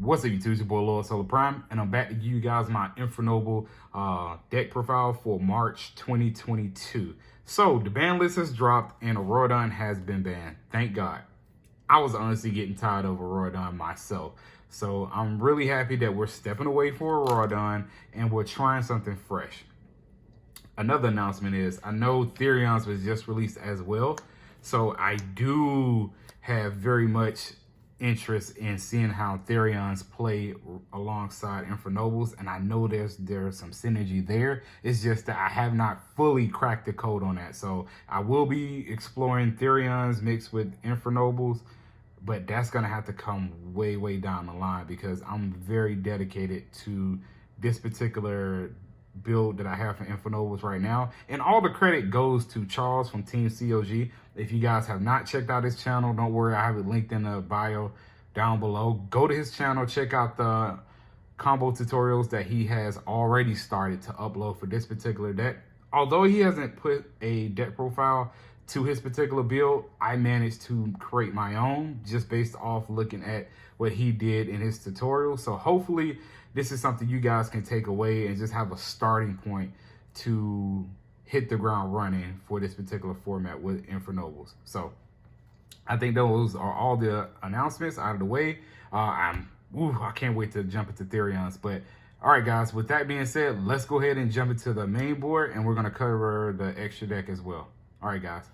What's up, YouTube? It's your boy Lord Solar Prime, and I'm back to give you guys my Infernoble deck profile for March 2022. So the ban list has dropped, and Auroradon has been banned. Thank God. I was honestly getting tired of Auroradon myself. So I'm really happy that we're stepping away from Auroradon and we're trying something fresh. Another announcement is, I know Therions was just released as well. So I do have very much interest in seeing how Therions play alongside Infernobles, and I know there's some synergy there. It's just that I have not fully cracked the code on that. So I will be exploring Therions mixed with Infernobles, but that's gonna have to come way down the line because I'm very dedicated to this particular build that I have for Infernobles right now. And all the credit goes to Charles from Team COG. If you guys have not checked out his channel, don't worry, I have it linked in the bio down below. Go to his channel, check out the combo tutorials that he has already started to upload for this particular deck. Although he hasn't put a deck profile to his particular build, I managed to create my own just based off looking at what he did in his tutorial. So hopefully this is something you guys can take away and just have a starting point to hit the ground running for this particular format with Infernobles. So I think those are all the announcements out of the way. I can't wait to jump into Therions. But all right, guys, with that being said, let's go ahead and jump into the main board, and we're going to cover the extra deck as well. All right, guys.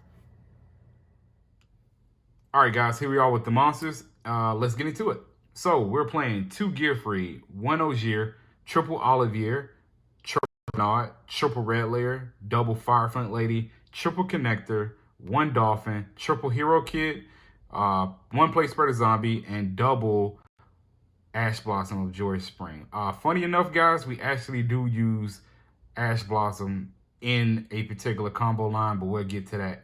All right, guys, here we are with the monsters. Let's get into it. So we're playing 2 Gear Free, 1 Ogier, triple Olivier, triple Nod, triple Red Layer, double Firefront Lady, triple Connector, 1 Dolphin, triple Hero Kid, 1 Place Spreader Zombie, and double Ash Blossom of Joy Spring. Funny enough, guys, we actually do use Ash Blossom in a particular combo line, but we'll get to that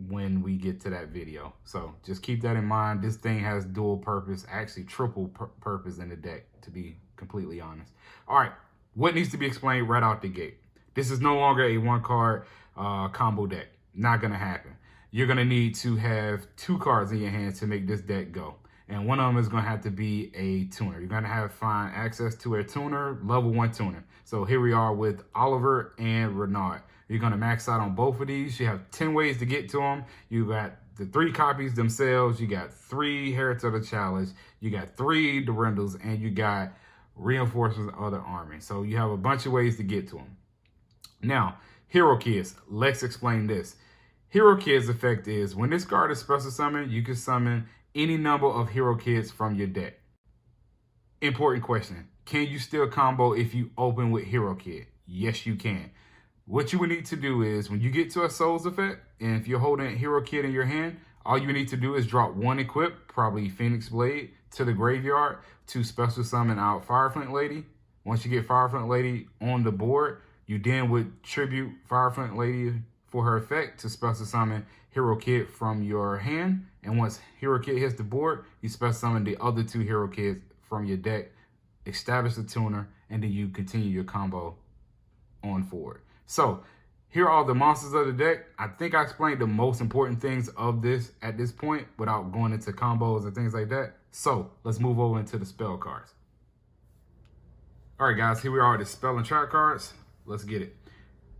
when we get to that video. So just keep that in mind. This thing has dual purpose, actually triple purpose in the deck, to be completely honest. All right, what needs to be explained right out the gate? This is no longer a 1-card combo deck. Not gonna happen. You're gonna need to have 2 cards in your hand to make this deck go. And one of them is gonna have to be a tuner. You're gonna have to find access to a tuner, level 1 tuner. So here we are with Oliver and Renard. You're gonna max out on both of these. You have 10 ways to get to them. You got the 3 copies themselves. You got 3 Heretics of the Challenge. You got 3 Durendals, and you got Reinforcements of the Army. So you have a bunch of ways to get to them. Now, Hero Kids, let's explain this. Hero Kids effect is when this card is special summoned, you can summon any number of Hero Kids from your deck. Important question. Can you still combo if you open with Hero Kid? Yes, you can. What you would need to do is when you get to a Souls effect, and if you're holding a Hero Kid in your hand, all you need to do is drop 1 equip, probably Phoenix Blade, to the graveyard to special summon out Firefront Lady. Once you get Firefront Lady on the board, you then would tribute Firefront Lady for her effect to special summon Hero Kid from your hand. And once Hero Kid hits the board, you special summon the other 2 Hero Kids from your deck, establish the tuner, and then you continue your combo on forward. So here are all the monsters of the deck. I think I explained the most important things of this at this point without going into combos and things like that. So let's move over into the spell cards. All right, guys, here we are with the spell and trap cards. Let's get it.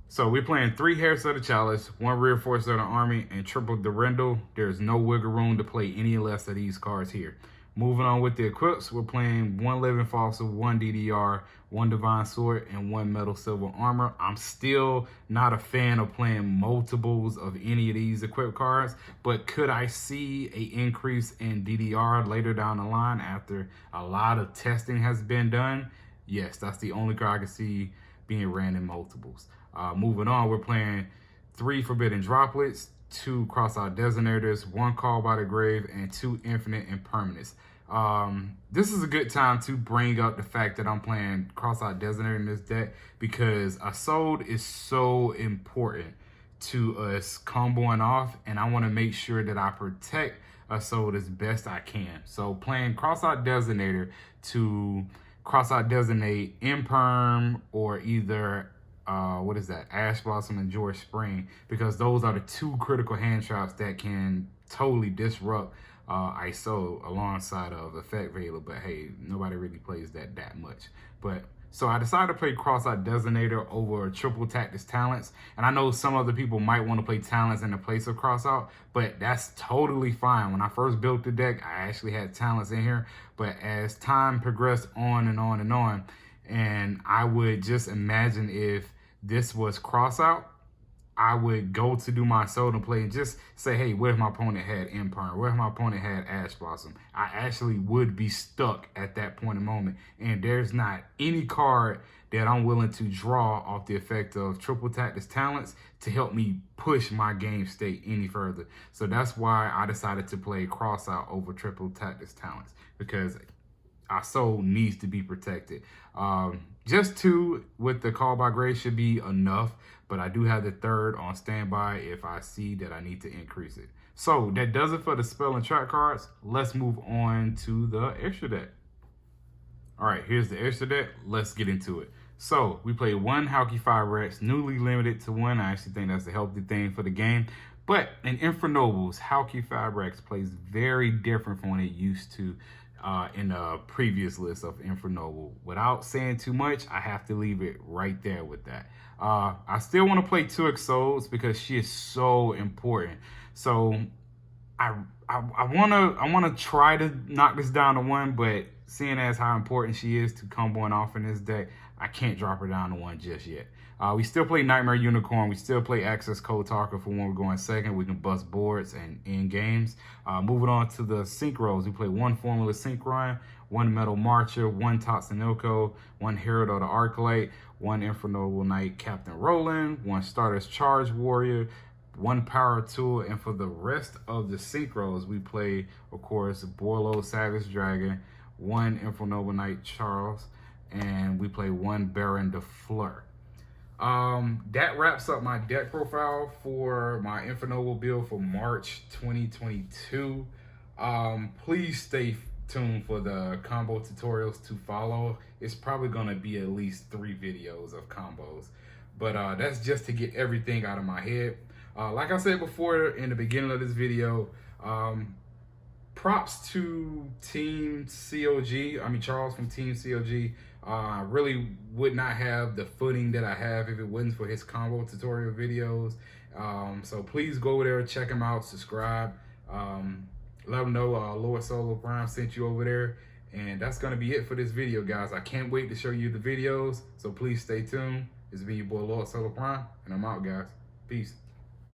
So we're playing 3 Heretics of the Chalice, 1 Reinforcements of the Army, and triple Durendal. There's no wiggle room to play any less of these cards here. Moving on with the equips, we're playing 1 Living Fossil, 1 DDR, 1 Divine Sword, and 1 Metal Silver Armor. I'm still not a fan of playing multiples of any of these equip cards, but could I see an increase in DDR later down the line after a lot of testing has been done? Yes, that's the only card I can see being ran in multiples. Moving on, we're playing 3 Forbidden Droplets, 2 Cross-Out Designators, 1 Call by the Grave, and 2 Infinite Impermanence. This is a good time to bring up the fact that I'm playing Cross-Out Designator in this deck because a Sold is so important to us comboing off, and I want to make sure that I protect a Sold as best I can. So playing Cross-Out Designator to Cross-Out Designate Imperm or either Ash Blossom and Joy Spring, because those are the 2 critical hand traps that can totally disrupt ISO alongside of Effect Veiler, but hey, nobody really plays that much. But so I decided to play Cross-Out Designator over Triple Tactics Talents. And I know some other people might want to play Talents in the place of Cross-Out, but that's totally fine. When I first built the deck, I actually had Talents in here. But as time progressed on and on and on, and I would just imagine if this was Cross-Out, I would go to do my Soda play and just say, hey, what if my opponent had Empire? What if my opponent had Ash Blossom? I actually would be stuck at that point in moment. And there's not any card that I'm willing to draw off the effect of Triple Tactics Talents to help me push my game state any further. So that's why I decided to play Cross-Out over Triple Tactics Talents, because our soul needs to be protected. Just 2 with the Call by Grace should be enough, but I do have the 3rd on standby if I see that I need to increase it. So that does it for the spell and trap cards. Let's move on to the extra deck. All right, here's the extra deck. Let's get into it. So we played 1 Halki 5 Rex, newly limited to 1. I actually think that's a healthy thing for the game. But in Infernobles, Halki 5 Rex plays very different from what it used to in the previous list of Infernoble. Without saying too much, I have to leave it right there with that. I still want to play 2 Exodes because she is so important. So I wanna try to knock this down to 1, but seeing as how important she is to comboing off in this deck, I can't drop her down to 1 just yet. We still play Nightmare Unicorn. We still play Access Code Talker for when we're going second. We can bust boards and end games. Moving on to the synchros, we play 1 Formula Synchron, 1 Metal Marcher, 1 Tatsunoko, 1 Herald of the Arclight, 1 Infernoble Knight Captain Roland, 1 Stardust Charge Warrior, 1 Power Tool, and for the rest of the synchros, we play, of course, Borlo Savage Dragon, 1 Infernoble Knight Charles, and we play 1 Baron de Fleur. That wraps up my deck profile for my Infernoble build for March 2022. Please stay tuned for the combo tutorials to follow. It's probably going to be at least 3 videos of combos, but that's just to get everything out of my head. Like I said before in the beginning of this video, props to Team COG. I mean, Charles from Team COG. I really would not have the footing that I have if it wasn't for his combo tutorial videos. So please go over there, check him out, subscribe. Let him know Lord Solo Prime sent you over there. And that's going to be it for this video, guys. I can't wait to show you the videos, so please stay tuned. This has been your boy Lord Solo Prime, and I'm out, guys. Peace.